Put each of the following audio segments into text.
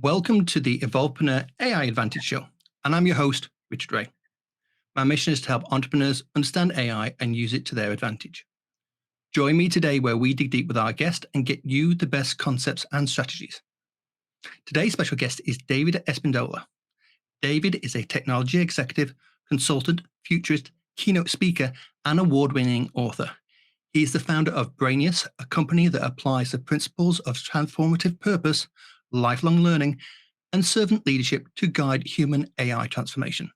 Welcome to the Evolvepreneur AI Advantage Show, and I'm your host, Richard Wray. My mission is to help entrepreneurs understand AI and use it to their advantage. Join me today where we dig deep with our guest and get you the best concepts and strategies. Today's special guest is David Espindola. David is a technology executive, consultant, futurist, keynote speaker, and award-winning author. He is the founder of Brainius, a company that applies the principles of transformative purpose, lifelong learning, and servant leadership to guide human AI transformation.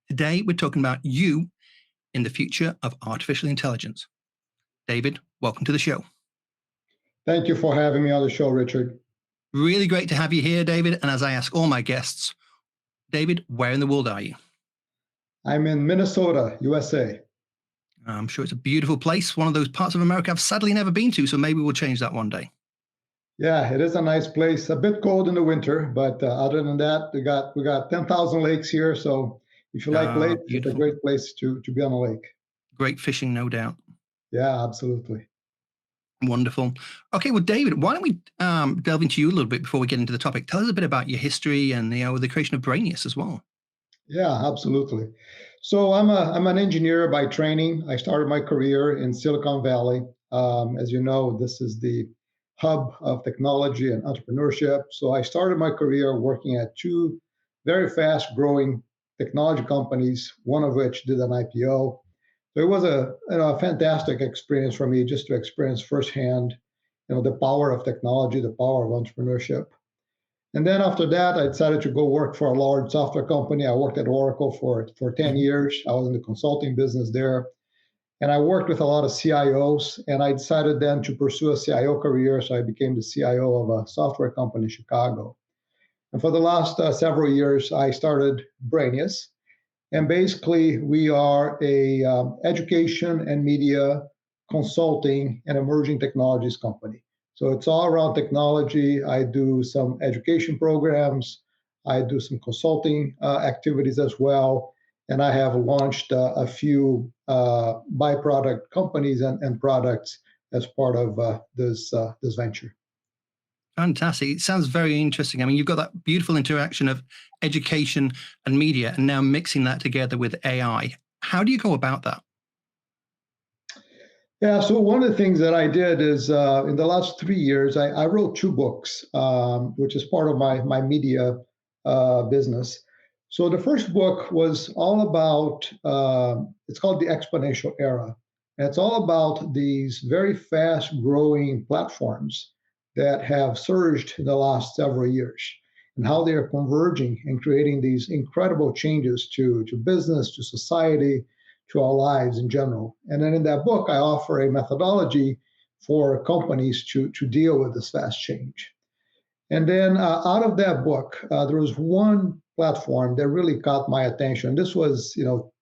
Today, we're talking about you in the future of artificial intelligence. David, welcome to the show. Thank you for having me on the show, Richard. Really great to have you here, David. And as I ask all my guests, David, where in the world are you? I'm in Minnesota, USA. I'm sure it's a beautiful place, one of those parts of America I've sadly never been to, so maybe we'll change that one day. Yeah, it is a nice place. A bit cold in the winter, but other than that, we got 10,000 lakes here. So if you like lakes, beautiful. It's a great place to be on a lake. Great fishing, no doubt. Yeah, absolutely. Wonderful. Okay, well, David, why don't we delve into you a little bit before we get into the topic? Tell us a bit about your history and the creation of Brainius as well. Yeah, absolutely. So I'm an engineer by training. I started my career in Silicon Valley. As you know, this is the hub of technology and entrepreneurship. So I started my career working at two very fast growing technology companies, one of which did an IPO. So it was a fantastic experience for me just to experience firsthand, the power of technology, the power of entrepreneurship. And then after that, I decided to go work for a large software company. I worked at Oracle for 10 years. I was in the consulting business there. And I worked with a lot of CIOs, and I decided then to pursue a CIO career. So I became the CIO of a software company in Chicago. And for the last several years, I started Brainius. And basically, we are a education and media consulting and emerging technologies company. So it's all around technology. I do some education programs. I do some consulting activities as well. And I have launched a few byproduct companies and products as part of this venture. Fantastic. It sounds very interesting. I mean, you've got that beautiful interaction of education and media and now mixing that together with AI. How do you go about that? Yeah, so one of the things that I did is in the last 3 years, I wrote 2 books, which is part of my media business. So the first book was all about, it's called The Exponential Era. And it's all about these very fast growing platforms that have surged in the last several years and how they are converging and creating these incredible changes to business, to society, to our lives in general. And then in that book, I offer a methodology for companies to deal with this fast change. And then out of that book, there was one platform that really caught my attention. This was,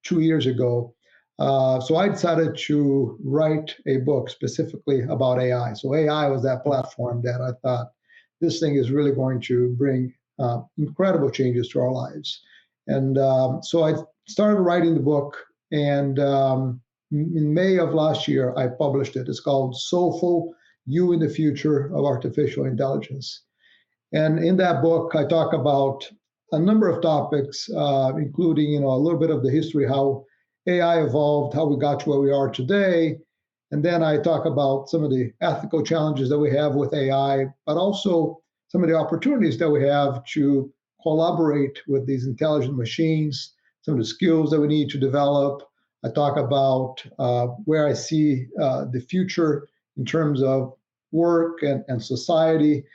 2 years ago. So I decided to write a book specifically about AI. So AI was that platform that I thought this thing is really going to bring incredible changes to our lives. And so I started writing the book, and in May of last year, I published it. It's called Soulful: You in the Future of Artificial Intelligence. And in that book, I talk about a number of topics, including, a little bit of the history, how AI evolved, how we got to where we are today. And then I talk about some of the ethical challenges that we have with AI, but also some of the opportunities that we have to collaborate with these intelligent machines, some of the skills that we need to develop. I talk about where I see the future in terms of work and society.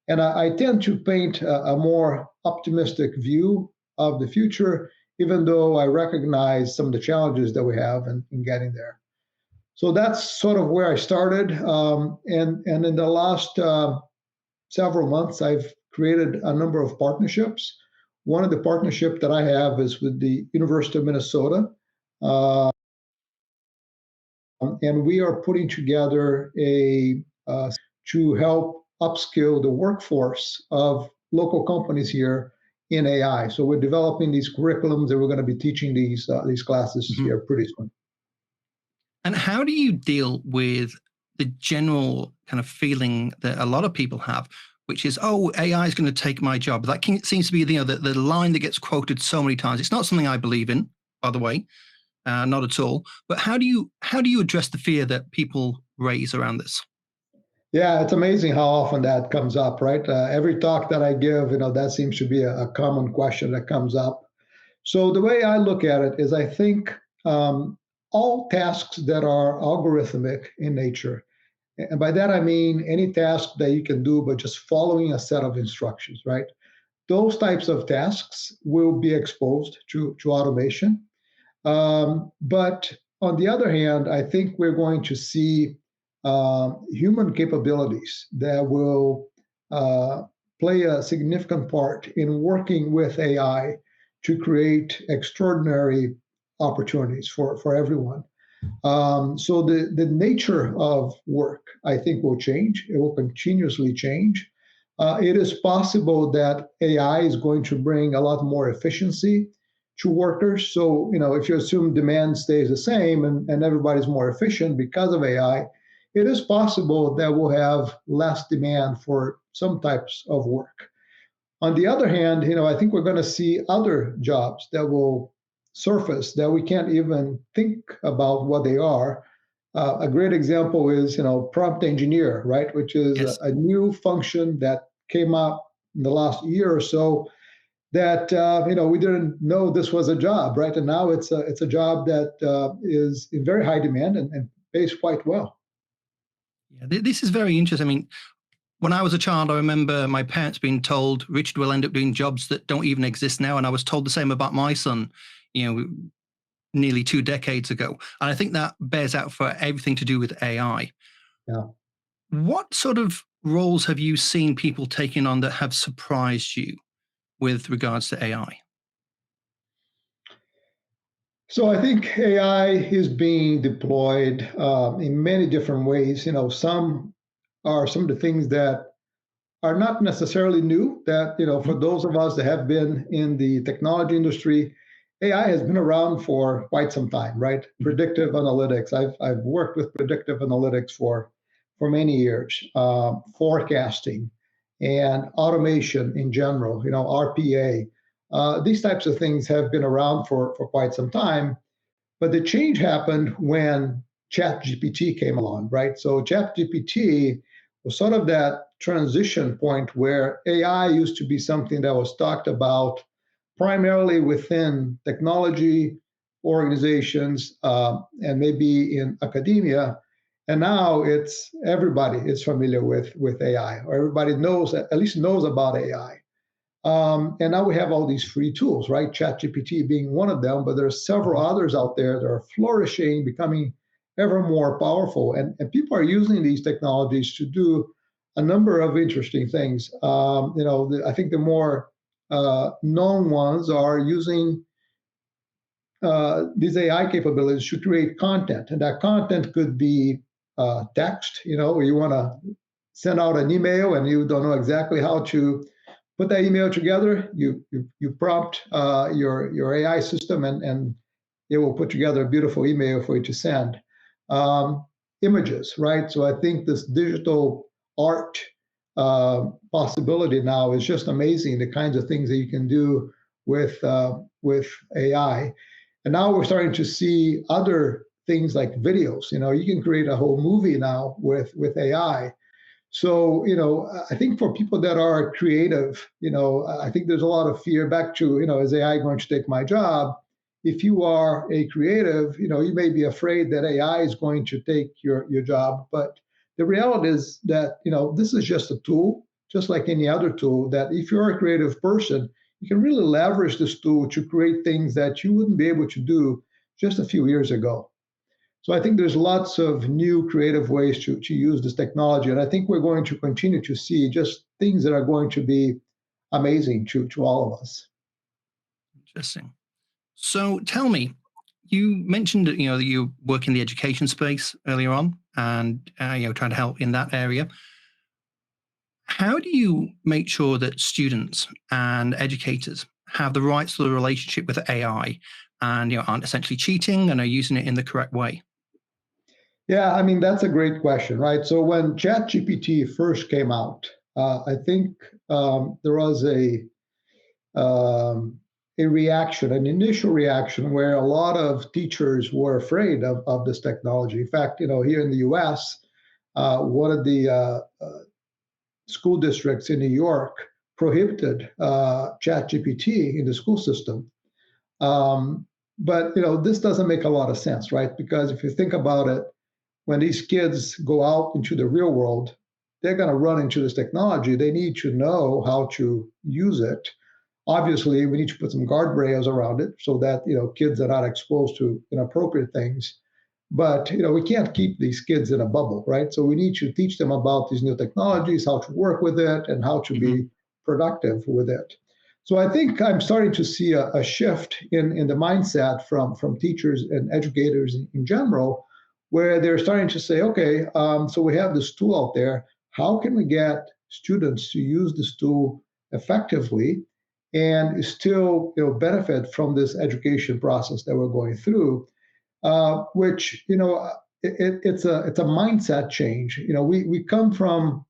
And I tend to paint a more optimistic view of the future, even though I recognize some of the challenges that we have in getting there. So that's sort of where I started. And in the last several months, I've created a number of partnerships. One of the partnerships that I have is with the University of Minnesota. And we are putting together to help upskill the workforce of local companies here in AI. So we're developing these curriculums that we're going to be teaching these classes here pretty soon. And how do you deal with the general kind of feeling that a lot of people have which is, oh, AI is going to take my job. That seems to be the line that gets quoted so many times. It's not something I believe in, by the way, not at all. But how do you address the fear that people raise around this? Yeah, it's amazing how often that comes up, right? Every talk that I give, that seems to be a common question that comes up. So the way I look at it is I think all tasks that are algorithmic in nature, and by that I mean any task that you can do by just following a set of instructions, right? Those types of tasks will be exposed to automation. But on the other hand, I think we're going to see human capabilities that will play a significant part in working with AI to create extraordinary opportunities for everyone. So the nature of work, I think, will change. It will continuously change. It is possible that AI is going to bring a lot more efficiency to workers. So, if you assume demand stays the same and everybody's more efficient because of AI, it is possible that we'll have less demand for some types of work. On the other hand, I think we're going to see other jobs that will surface that we can't even think about what they are. A great example is, prompt engineer, right, which is Yes. a new function that came up in the last year or so that we didn't know this was a job, right? And now it's a job that is in very high demand and pays quite well. Yeah, this is very interesting. I mean, when I was a child, I remember my parents being told Richard will end up doing jobs that don't even exist now. And I was told the same about my son, nearly 2 decades ago. And I think that bears out for everything to do with AI. Yeah. What sort of roles have you seen people taking on that have surprised you with regards to AI? So I think AI is being deployed in many different ways. Some are some of the things that are not necessarily new. That for those of us that have been in the technology industry, AI has been around for quite some time, right? Predictive analytics. I've worked with predictive analytics for many years. Forecasting and automation in general. RPA. These types of things have been around for quite some time, but the change happened when ChatGPT came along, right? So ChatGPT was sort of that transition point where AI used to be something that was talked about primarily within technology organizations and maybe in academia. And now it's everybody is familiar with AI, or everybody knows, at least knows about AI. And now we have all these free tools, right? ChatGPT being one of them, but there are several others out there that are flourishing, becoming ever more powerful. And people are using these technologies to do a number of interesting things. I think the more known ones are using these AI capabilities to create content. And that content could be text, where you want to send out an email and you don't know exactly how to put that email together. You prompt your AI system and it will put together a beautiful email for you to send. Images, right? So I think this digital art possibility now is just amazing. The kinds of things that you can do with AI, and now we're starting to see other things like videos. You can create a whole movie now with AI. So, I think for people that are creative, I think there's a lot of fear back to, is AI going to take my job? If you are a creative, you may be afraid that AI is going to take your job. But the reality is that, this is just a tool, just like any other tool, that if you're a creative person, you can really leverage this tool to create things that you wouldn't be able to do just a few years ago. So I think there's lots of new creative ways to use this technology. And I think we're going to continue to see just things that are going to be amazing to all of us. Interesting. So tell me, you mentioned that, that you work in the education space earlier on and, trying to help in that area. How do you make sure that students and educators have the right sort of relationship with AI and, aren't essentially cheating and are using it in the correct way? Yeah, I mean, that's a great question, right? So when ChatGPT first came out, I think there was um, a reaction, an initial reaction, where a lot of teachers were afraid of this technology. In fact, here in the U.S., one of the school districts in New York prohibited ChatGPT in the school system. But this doesn't make a lot of sense, right? Because if you think about it, when these kids go out into the real world, they're going to run into this technology. They need to know how to use it. Obviously, we need to put some guardrails around it so that kids are not exposed to inappropriate things. But we can't keep these kids in a bubble, right? So we need to teach them about these new technologies, how to work with it, and how to be productive with it. So I think I'm starting to see a shift in the mindset from teachers and educators in general, where they're starting to say, okay, so we have this tool out there. How can we get students to use this tool effectively and still benefit from this education process that we're going through? Which it's a mindset change. We come from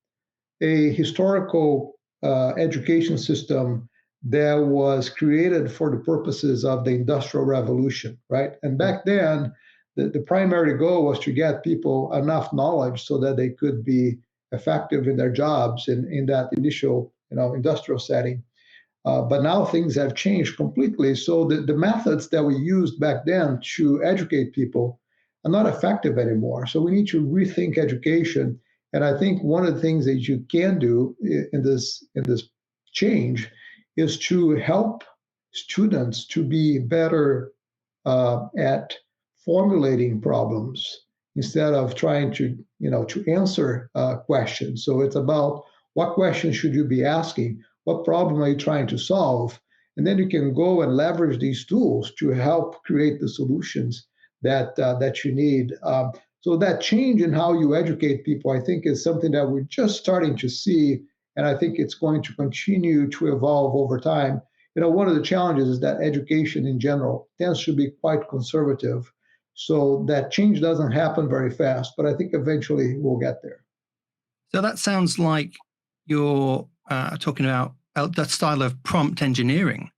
a historical education system that was created for the purposes of the Industrial Revolution, right? And back then, the primary goal was to get people enough knowledge so that they could be effective in their jobs in that initial industrial setting. But now things have changed completely. So the methods that we used back then to educate people are not effective anymore. So we need to rethink education. And I think one of the things that you can do in this change is to help students to be better at formulating problems instead of trying to answer questions. So it's about what questions should you be asking, what problem are you trying to solve, and then you can go and leverage these tools to help create the solutions that you need. So that change in how you educate people, I think, is something that we're just starting to see, and I think it's going to continue to evolve over time. One of the challenges is that education in general tends to be quite conservative, so that change doesn't happen very fast, but I think eventually we'll get there. So that sounds like you're talking about that style of prompt engineering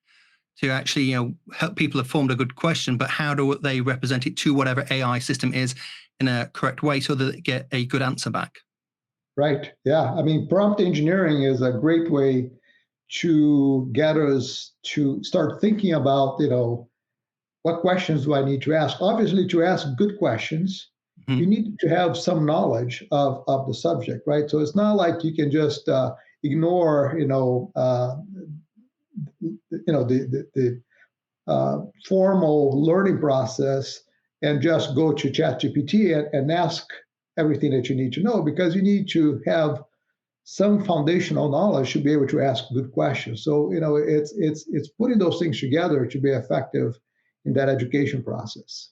to actually, help people have formed a good question, but how do they represent it to whatever AI system is in a correct way so that they get a good answer back? Right. Yeah. I mean, prompt engineering is a great way to get us to start thinking about, what questions do I need to ask? Obviously, to ask good questions, you need to have some knowledge of the subject, right? So it's not like you can just ignore, the formal learning process and just go to ChatGPT and ask everything that you need to know, because you need to have some foundational knowledge to be able to ask good questions. So it's putting those things together to be effective in that education process.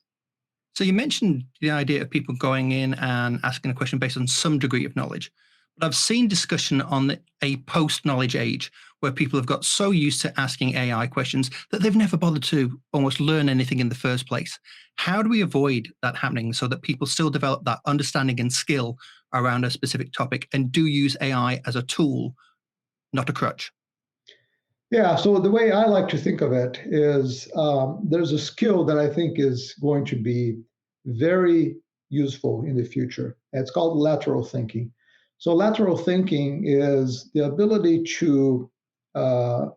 So you mentioned the idea of people going in and asking a question based on some degree of knowledge. But I've seen discussion on a post-knowledge age where people have got so used to asking AI questions that they've never bothered to almost learn anything in the first place. How do we avoid that happening so that people still develop that understanding and skill around a specific topic and do use AI as a tool, not a crutch? Yeah, so the way I like to think of it is there's a skill that I think is going to be very useful in the future. It's called lateral thinking. So, lateral thinking is the ability to uh,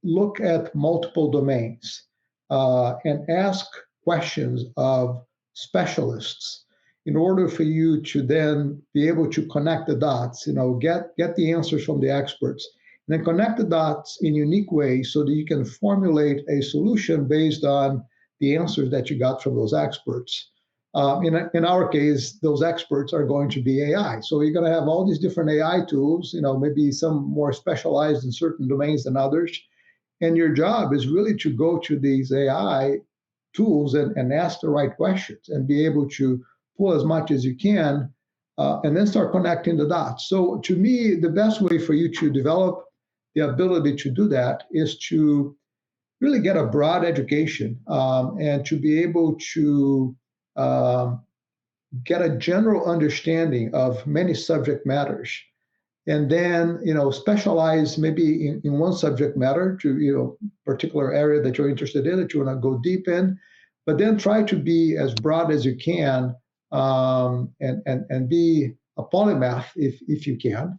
look at multiple domains and ask questions of specialists in order for you to then be able to connect the dots, get the answers from the experts, and then connect the dots in unique ways so that you can formulate a solution based on the answers that you got from those experts. In our case, those experts are going to be AI. So you're going to have all these different AI tools, maybe some more specialized in certain domains than others. And your job is really to go to these AI tools and ask the right questions and be able to pull as much as you can and then start connecting the dots. So, to me, the best way for you to develop the ability to do that is to really get a broad education and to be able to um, get a general understanding of many subject matters. and then specialize maybe in one subject matter to particular area that you're interested in, that you want to go deep in, but then try to be as broad as you can, and be a polymath if you can,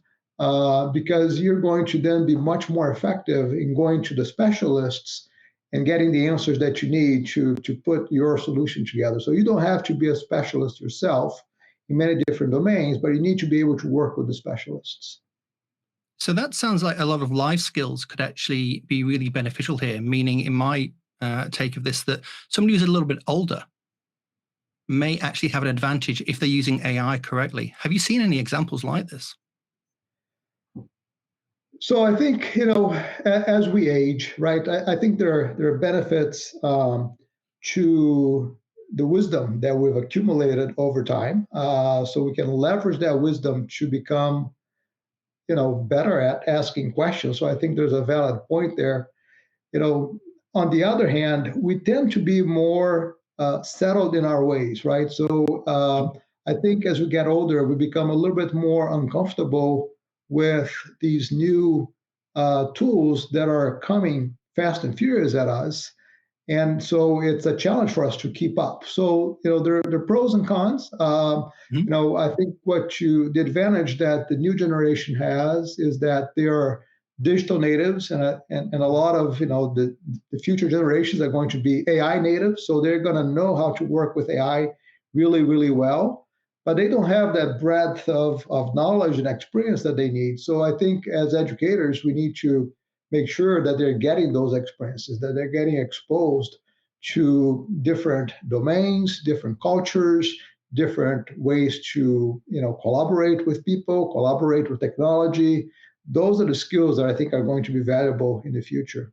because you're going to then be much more effective in going to the specialists and getting the answers that you need to put your solution together. So you don't have to be a specialist yourself in many different domains, but you need to be able to work with the specialists. So that sounds like a lot of life skills could actually be really beneficial here, meaning in my take of this, that somebody who's a little bit older may actually have an advantage if they're using AI correctly. Have you seen any examples like this? So I think, as we age, right, I think there are benefits to the wisdom that we've accumulated over time. So we can leverage that wisdom to become, better at asking questions. So I think there's a valid point there. On the other hand, we tend to be more settled in our ways, right? So I think as we get older, we become a little bit more uncomfortable with these new tools that are coming fast and furious at us. And so it's a challenge for us to keep up. So, there are pros and cons. Mhm. I think the advantage that the new generation has is that they are digital natives, and a lot of, the future generations are going to be AI natives. So they're going to know how to work with AI really, really well, but they don't have that breadth of knowledge and experience that they need. So I think as educators, we need to make sure that they're getting those experiences, that they're getting exposed to different domains, different cultures, different ways to collaborate with people, collaborate with technology. Those are the skills that I think are going to be valuable in the future.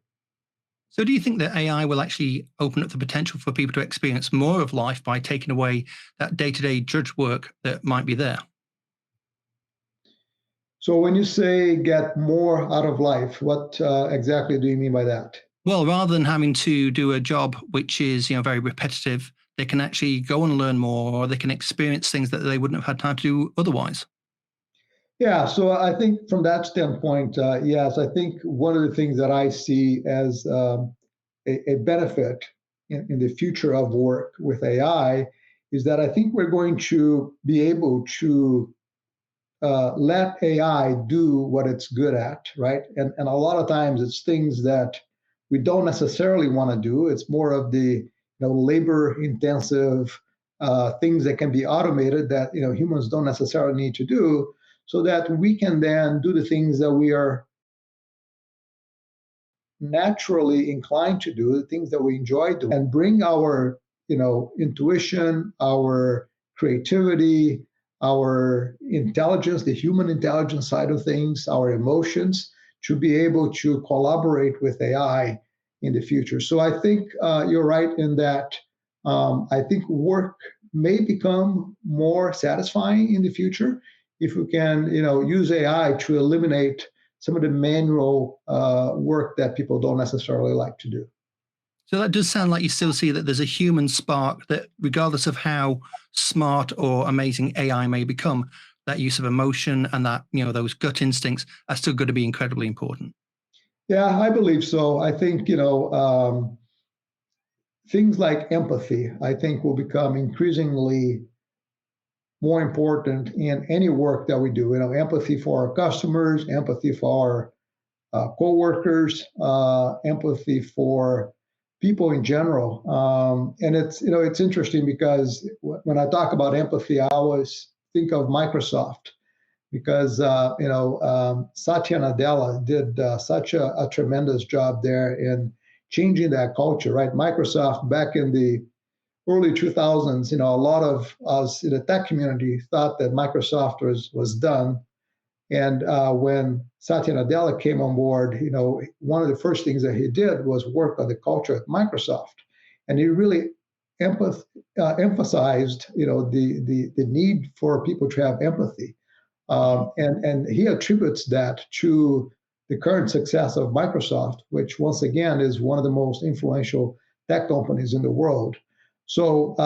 So do you think that AI will actually open up the potential for people to experience more of life by taking away that day-to-day drudge work that might be there? So when you say get more out of life, what exactly do you mean by that? Well, rather than having to do a job which is, very repetitive, they can actually go and learn more, or they can experience things that they wouldn't have had time to do otherwise. Yeah, so I think from that standpoint, yes, I think one of the things that I see as a benefit in the future of work with AI is that I think we're going to be able to let AI do what it's good at, right? And a lot of times it's things that we don't necessarily want to do. It's more of the labor intensive things that can be automated that humans don't necessarily need to do, so that we can then do the things that we are naturally inclined to do, the things that we enjoy doing, and bring our intuition, our creativity, our intelligence, the human intelligence side of things, our emotions, to be able to collaborate with AI in the future. So I think you're right in that. I think work may become more satisfying in the future if we can use AI to eliminate some of the manual work that people don't necessarily like to do. So that does sound like you still see that there's a human spark that, regardless of how smart or amazing AI may become, that use of emotion and that, those gut instincts are still going to be incredibly important. Yeah, I believe so. I think things like empathy, I think, will become increasingly more important in any work that we do. Empathy for our customers, empathy for our coworkers, empathy for people in general. And it's interesting because when I talk about empathy, I always think of Microsoft because Satya Nadella did such a tremendous job there in changing that culture. Right, Microsoft back in the early 2000s, a lot of us in the tech community thought that Microsoft was done. And when Satya Nadella came on board, one of the first things that he did was work on the culture at Microsoft, and he really emphasized, the need for people to have empathy, and he attributes that to the current success of Microsoft, which once again is one of the most influential tech companies in the world. So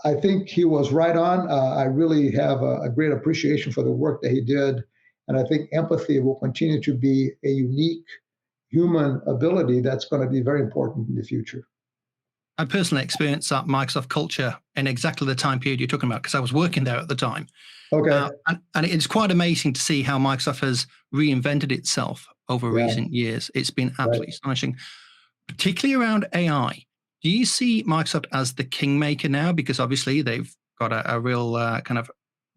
I think he was right on. I really have a great appreciation for the work that he did And I think empathy will continue to be a unique human ability that's going to be very important in the future. I personally experienced that Microsoft culture in exactly the time period you're talking about, because I was working there at the time. Okay. And it's quite amazing to see how Microsoft has reinvented itself over Yeah. recent years. It's been absolutely Right. astonishing, particularly around AI. Do you see Microsoft as the kingmaker now? Because obviously they've got a real kind of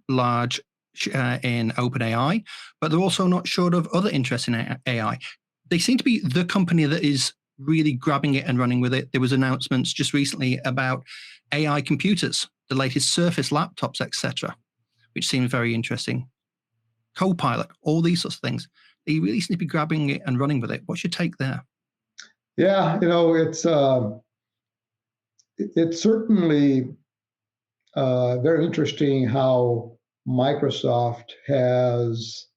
large in OpenAI, but they're also not short of other interests in AI. They seem to be the company that is really grabbing it and running with it. There was announcements just recently about AI computers, the latest Surface laptops, etc., which seems very interesting. Copilot, all these sorts of things. They really seem to be grabbing it and running with it. What's your take there? Yeah, it's certainly very interesting how Microsoft has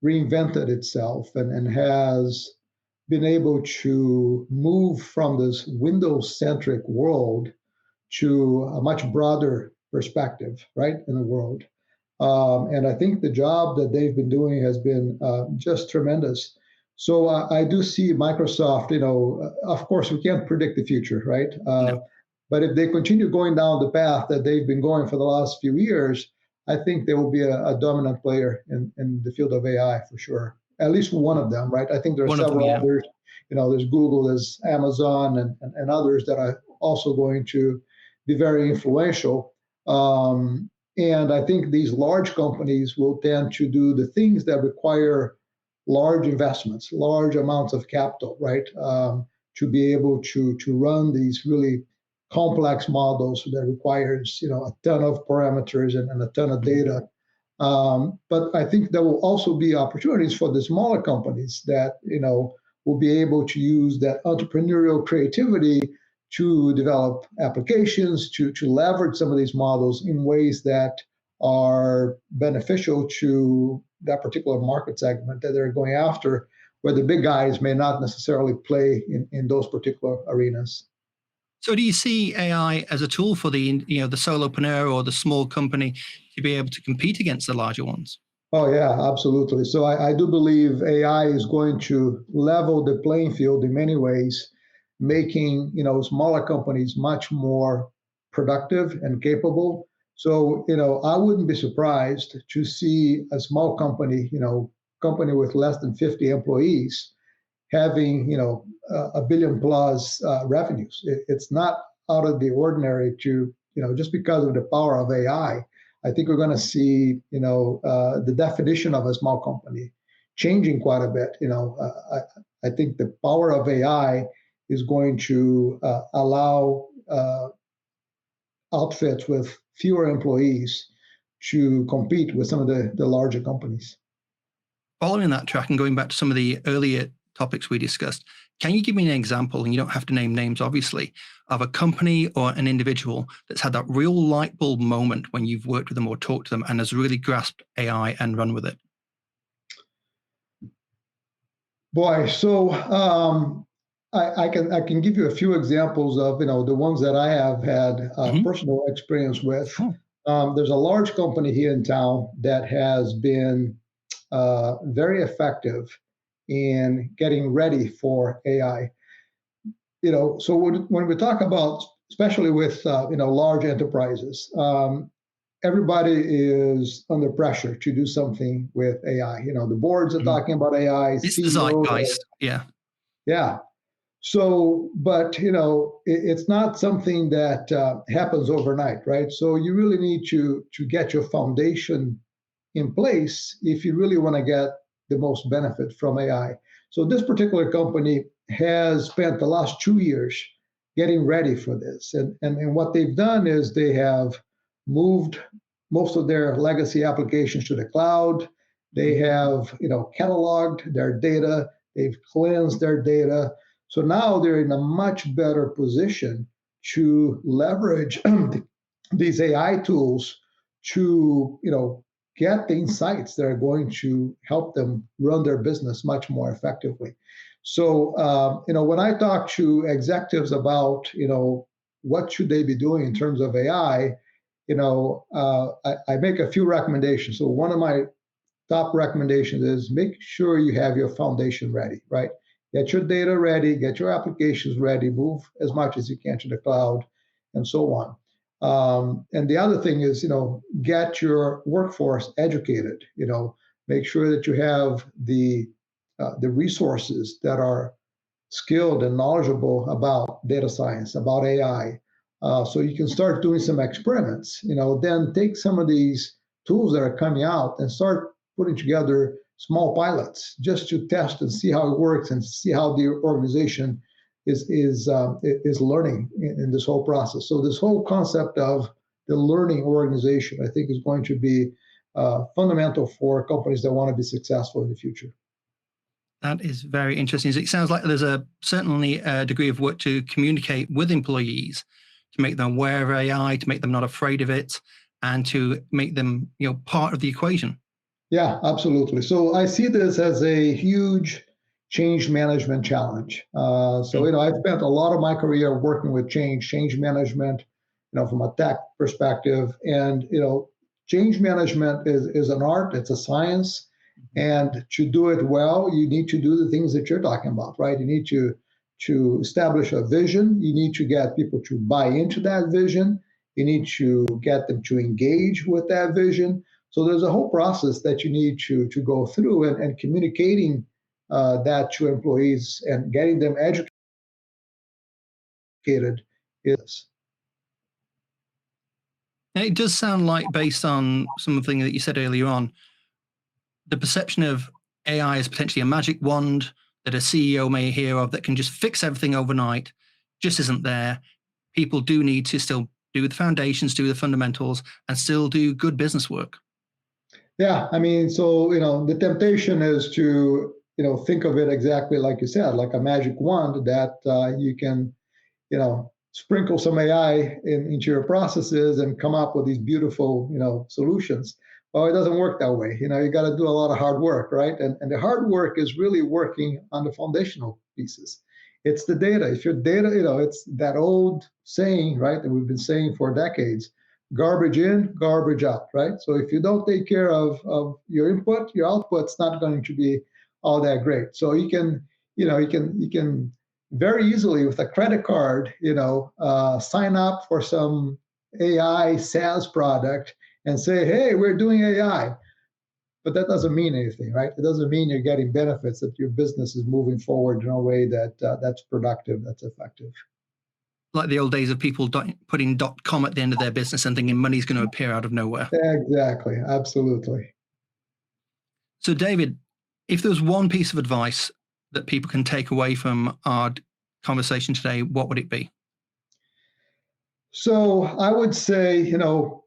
reinvented itself and has been able to move from this Windows-centric world to a much broader perspective, right, in the world. And I think the job that they've been doing has been just tremendous. So I do see Microsoft, of course, we can't predict the future, right? No. But if they continue going down the path that they've been going for the last few years, I think they will be a dominant player in the field of AI for sure. At least one of them, right? I think there are One of them, several yeah. others. There's Google, there's Amazon, and others that are also going to be very influential. And I think these large companies will tend to do the things that require large investments, large amounts of capital, right? To be able to run these really complex models that requires a ton of parameters and a ton of data. But I think there will also be opportunities for the smaller companies that will be able to use that entrepreneurial creativity to develop applications, to leverage some of these models in ways that are beneficial to that particular market segment that they're going after, where the big guys may not necessarily play in those particular arenas. So do you see AI as a tool for the solopreneur or the small company to be able to compete against the larger ones? Oh yeah, absolutely. So I do believe AI is going to level the playing field in many ways, making smaller companies much more productive and capable. So I wouldn't be surprised to see a small company with less than 50 employees having a billion plus revenues. It's not out of the ordinary to just because of the power of AI. I think we're going to see the definition of a small company changing quite a bit. I think the power of AI is going to allow outfits with fewer employees to compete with some of the larger companies. Following that track and going back to some of the earlier topics we discussed, can you give me an example, and you don't have to name names, obviously, of a company or an individual that's had that real light bulb moment when you've worked with them or talked to them and has really grasped AI and run with it? Boy, so I can give you a few examples of the ones that I have had personal experience with. Sure. There's a large company here in town that has been very effective in getting ready for AI. So when we talk about, especially with large enterprises, everybody is under pressure to do something with AI. The boards are talking about AI. It's the CEOs, zeitgeist. Yeah. yeah. So, but it's not something that happens overnight, right? So you really need to get your foundation in place if you really want to get the most benefit from AI. So this particular company has spent the last 2 years getting ready for this. And what they've done is they have moved most of their legacy applications to the cloud. They have, cataloged their data. They've cleansed their data. So now they're in a much better position to leverage these AI tools to, get the insights that are going to help them run their business much more effectively. So, when I talk to executives about, what should they be doing in terms of AI, I make a few recommendations. So one of my top recommendation is make sure you have your foundation ready, right? Get your data ready, get your applications ready, move as much as you can to the cloud, and so on. And the other thing is, get your workforce educated. Make sure that you have the resources that are skilled and knowledgeable about data science, about AI, so you can start doing some experiments. Then take some of these tools that are coming out and start putting together small pilots just to test and see how it works and see how the organization is learning in this whole process. So this whole concept of the learning organization, I think, is going to be fundamental for companies that want to be successful in the future. That is very interesting. It sounds like there's certainly a degree of work to communicate with employees, to make them aware of AI, to make them not afraid of it, and to make them, part of the equation. Yeah, absolutely. So I see this as a huge change management challenge. I've spent a lot of my career working with change management, from a tech perspective. And, change management is an art, it's a science. And to do it well, you need to do the things that you're talking about, right? You need to establish a vision. You need to get people to buy into that vision. You need to get them to engage with that vision. So there's a whole process that you need to go through, and communicating that to employees and getting them educated is. It does sound like, based on something that you said earlier on, the perception of AI as potentially a magic wand that a CEO may hear of that can just fix everything overnight just isn't there. People do need to still do the foundations, do the fundamentals, and still do good business work. Yeah, I mean, so, the temptation is to, think of it exactly like you said, like a magic wand that you can, sprinkle some AI into your processes and come up with these beautiful, solutions. Well, it doesn't work that way. You got to do a lot of hard work, right? And the hard work is really working on the foundational pieces. It's the data. If your data, it's that old saying, right, that we've been saying for decades: garbage in, garbage out, right? So if you don't take care of your input, your output's not going to be all that great. So you can very easily, with a credit card, sign up for some AI SaaS product and say, hey, we're doing AI. But that doesn't mean anything, right? It doesn't mean you're getting benefits, that your business is moving forward in a way that's productive, that's effective. Like the old days of people putting .com at the end of their business and thinking money's going to appear out of nowhere. Exactly, absolutely. So, David, if there was one piece of advice that people can take away from our conversation today, what would it be? So I would say,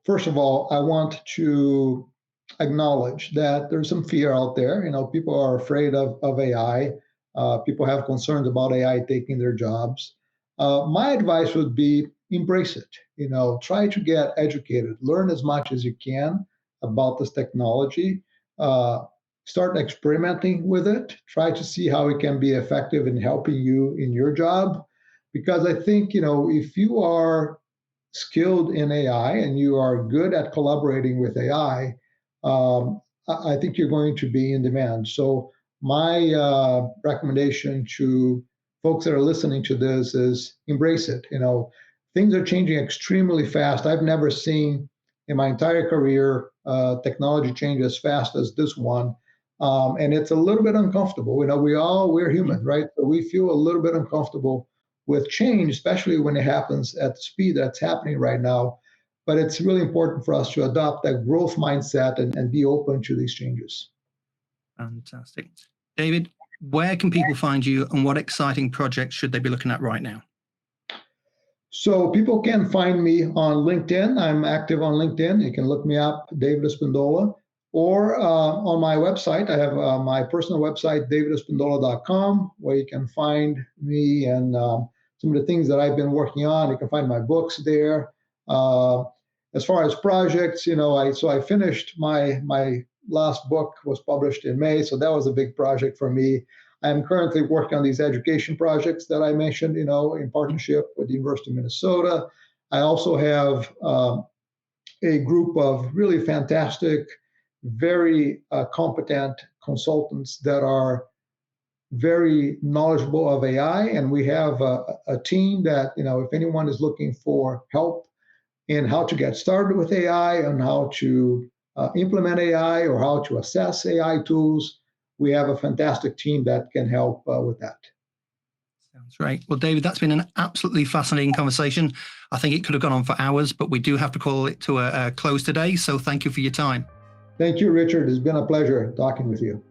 first of all, I want to acknowledge that there's some fear out there. People are afraid of AI. People have concerns about AI taking their jobs. My advice would be embrace it. Try to get educated, learn as much as you can about this technology. Start experimenting with it. Try to see how it can be effective in helping you in your job. Because I think, if you are skilled in AI and you are good at collaborating with AI, I think you're going to be in demand. So my recommendation to folks that are listening to this is embrace it. Things are changing extremely fast. I've never seen in my entire career technology change as fast as this one. And it's a little bit uncomfortable. We're human, right? So we feel a little bit uncomfortable with change, especially when it happens at the speed that's happening right now. But it's really important for us to adopt that growth mindset and be open to these changes. Fantastic. David, where can people find you, and what exciting projects should they be looking at right now? So people can find me on LinkedIn. I'm active on LinkedIn. You can look me up, David Espindola. Or on my website, I have my personal website, davidespindola.com, where you can find me and some of the things that I've been working on. You can find my books there. As far as projects, I finished my last book was published in May, so that was a big project for me. I am currently working on these education projects that I mentioned, in partnership with the University of Minnesota. I also have a group of really fantastic, very competent consultants that are very knowledgeable of AI, and we have a team that, if anyone is looking for help in how to get started with AI and how to implement AI or how to assess AI tools, we have a fantastic team that can help with that. Sounds right. Well, David, that's been an absolutely fascinating conversation. I think it could have gone on for hours, but we do have to call it to a close today. So thank you for your time. Thank you, Richard. It's been a pleasure talking with you.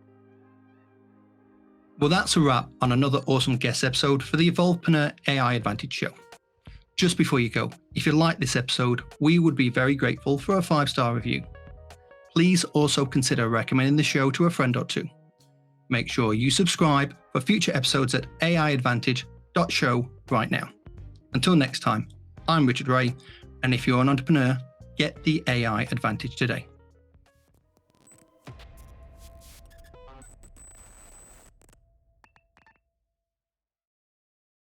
Well, that's a wrap on another awesome guest episode for the Evolvepreneur AI Advantage show. Just before you go, if you like this episode, we would be very grateful for a 5-star review. Please also consider recommending the show to a friend or two. Make sure you subscribe for future episodes at aiadvantage.show right now. Until next time, I'm Richard Wray, and if you're an entrepreneur, get the AI advantage today.